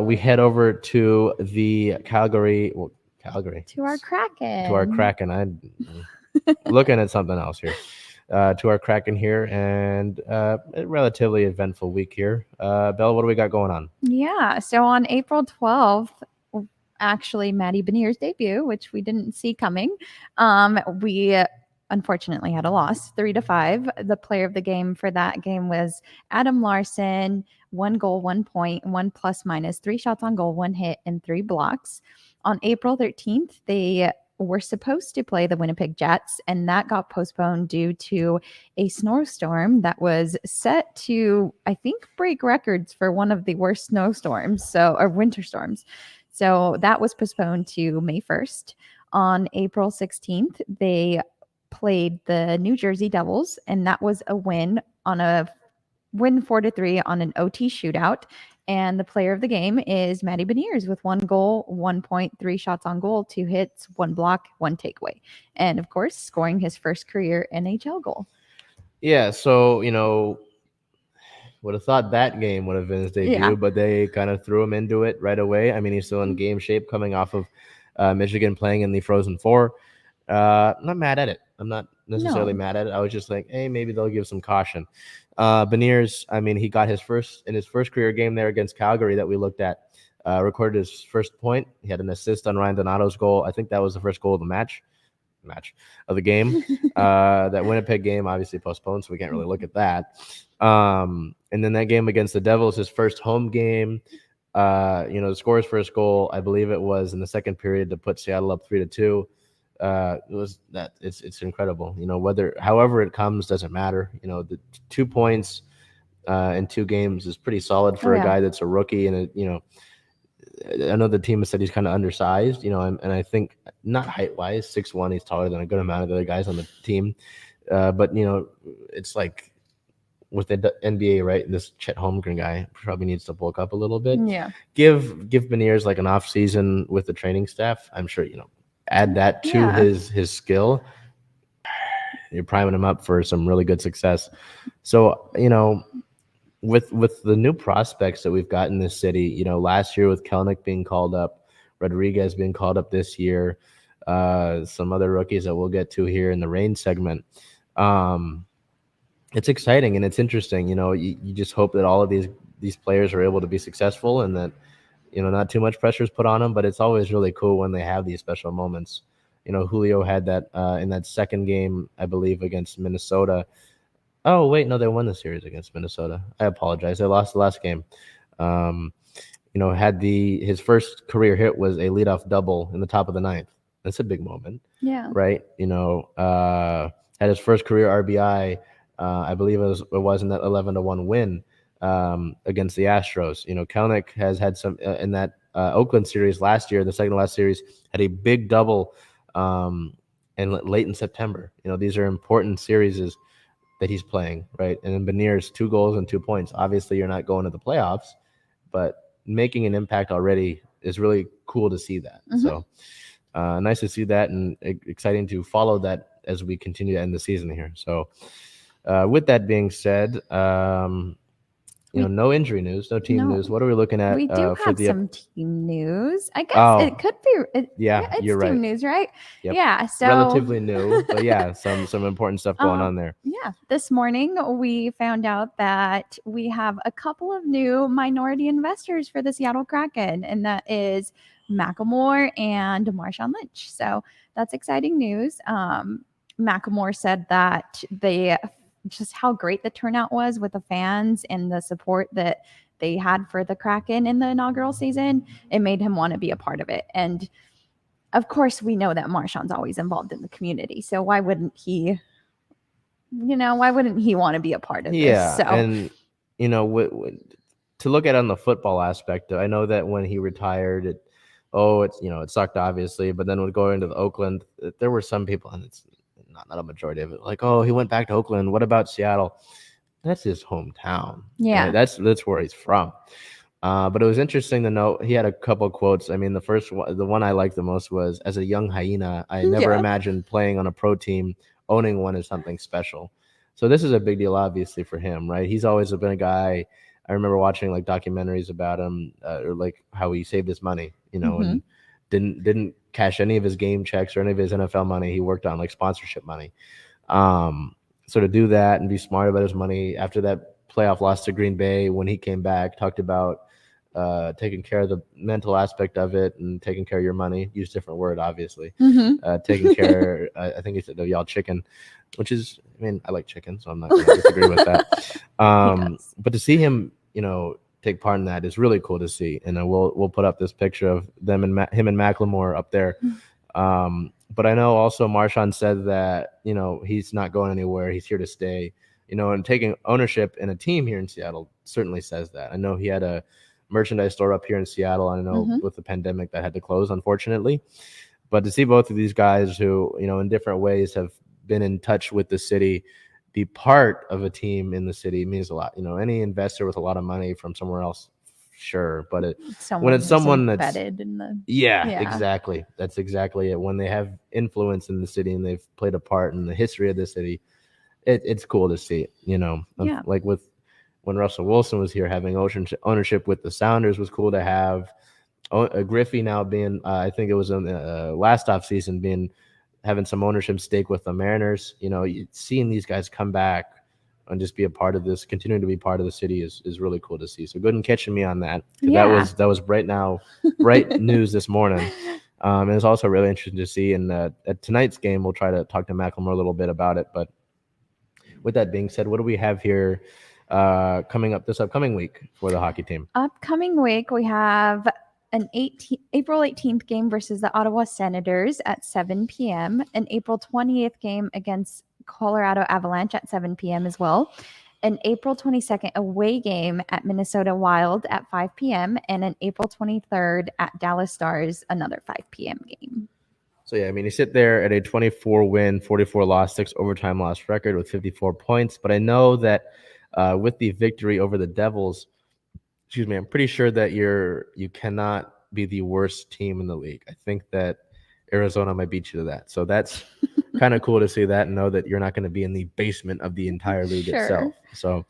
we head over to the Calgary. To our Kraken. To our Kraken. I'm looking at something else here. To our Kraken here, and a relatively eventful week here. Belle, what do we got going on? Yeah, so on April 12th, actually Matty Beniers' debut, which we didn't see coming, we unfortunately had a loss, 3-5. The player of the game for that game was Adam Larson, 1 goal, 1 point, 1 plus minus, 3 shots on goal, 1 hit, and 3 blocks. On April 13th, they were supposed to play the Winnipeg Jets, and that got postponed due to a snowstorm that was set to, I think, break records for one of the worst snowstorms, or winter storms. So that was postponed to May 1st. On April 16th, they played the New Jersey Devils, and that was a win 4-3 on an OT shootout. And the player of the game is Matty Beniers with 1 goal, 1 point, 3 shots on goal, 2 hits, 1 block, 1 takeaway. And of course, scoring his first career NHL goal. Yeah, so, would have thought that game would have been his debut, but they kind of threw him into it right away. I mean, he's still in game shape coming off of Michigan playing in the Frozen Four. I'm not mad at it. I'm not necessarily mad at it. I was just like, hey, maybe they'll give some caution. Beniers, I mean, he got his first career game there against Calgary that we looked at, recorded his first point. He had an assist on Ryan Donato's goal. I think that was the first goal of the match of the game. That Winnipeg game obviously postponed, so we can't really look at that. And then that game against the Devils, his first home game, to score his first goal, I believe it was in the second period to put Seattle up 3-2. It's incredible. However it comes doesn't matter. The 2 points in 2 games is pretty solid for a guy that's a rookie. And I know the team has said he's kind of undersized, and I think not height wise, 6'1", he's taller than a good amount of the other guys on the team. But it's like with the NBA, right? This Chet Holmgren guy probably needs to bulk up a little bit. Yeah. Give Beniers like an off season with the training staff. I'm sure, add that to his skill. You're priming him up for some really good success. So, with the new prospects that we've got in this city, last year with Kelnick being called up, Rodriguez being called up this year, some other rookies that we'll get to here in the Reign segment. It's exciting and it's interesting. You just hope that all of these players are able to be successful and that, not too much pressure is put on them, but it's always really cool when they have these special moments. Julio had that in that second game, I believe, against Minnesota. Oh, wait, no, they won the series against Minnesota. I apologize. They lost the last game. Had his first career hit was a leadoff double in the top of the ninth. That's a big moment. Yeah. Right? Had his first career RBI, I believe it was in that 11-1 win against the Astros. Kelnick has had some in that Oakland series last year, the second to last series, had a big double and late in September. These are important series that he's playing, right? And then Beniers, 2 goals and 2 points. Obviously, you're not going to the playoffs, but making an impact already is really cool to see that. Mm-hmm. So nice to see that and exciting to follow that as we continue to end the season here. So with that being said, no injury news, no team news. What are we looking at? We do have some team news. I guess it could be. It's you're team right. news, right? Yep. Yeah. So relatively new, but some important stuff going on there. Yeah. This morning we found out that we have a couple of new minority investors for the Seattle Kraken, and that is Macklemore and Marshawn Lynch. So that's exciting news. Macklemore said that just how great the turnout was with the fans and the support that they had for the Kraken in the inaugural season. It made him want to be a part of it. And of course, we know that Marshawn's always involved in the community. So why wouldn't he want to be a part of this? So, and, to look at it on the football aspect, I know that when he retired, it sucked, obviously. But then when going to Oakland, there were some people, and it's not a majority of it, like, oh, he went back to Oakland. What about Seattle? That's his hometown. Yeah. Right? That's where he's from. But it was interesting to note he had a couple of quotes. I mean, the one I liked the most was, as a young hyena, I never imagined playing on a pro team. Owning one is something special. So this is a big deal, obviously, for him, right? He's always been a guy. I remember watching like documentaries about him, or like how he saved his money, and didn't cash any of his game checks or any of his NFL money. He worked on like sponsorship money. So to do that and be smart about his money after that playoff loss to Green Bay, when he came back, talked about taking care of the mental aspect of it and taking care of your money. Use a different word, obviously. Taking care, I think he said of y'all chicken, which is, I mean, I like chicken, so I'm not going to disagree with that. But to see him, take part in that is really cool to see. And we'll put up this picture of them and him and Macklemore up there. But I know also Marshawn said that, he's not going anywhere. He's here to stay, and taking ownership in a team here in Seattle certainly says that. I know he had a merchandise store up here in Seattle. I know with the pandemic that had to close, unfortunately. But to see both of these guys who, in different ways have been in touch with the city, be part of a team in the city means a lot. Any investor with a lot of money from somewhere else, sure, but when it's someone that's embedded in the exactly, that's exactly it. When they have influence in the city and they've played a part in the history of the city, it's cool to see. Like with when Russell Wilson was here, having ownership with the Sounders was cool to have. Griffey now being, I think it was in last off season, having some ownership stake with the Mariners. Seeing these guys come back and just be a part of this, continuing to be part of the city is really cool to see. So good and catching me on that. That was bright news this morning. And it's also really interesting to see. And at tonight's game, we'll try to talk to Macklemore a little bit about it. But with that being said, what do we have here coming up this upcoming week for the hockey team? Upcoming week, we have an April 18th game versus the Ottawa Senators at 7 p.m., an April 20th game against Colorado Avalanche at 7 p.m. as well, an April 22nd away game at Minnesota Wild at 5 p.m., and an April 23rd at Dallas Stars, another 5 p.m. game. So, yeah, I mean, you sit there at a 24-win, 44-loss, 6 overtime loss record with 54 points. But I know that with the victory over the Devils, I'm pretty sure that you cannot be the worst team in the league. I think that Arizona might beat you to that. So that's kind of cool to see that and know that you're not going to be in the basement of the entire league itself. So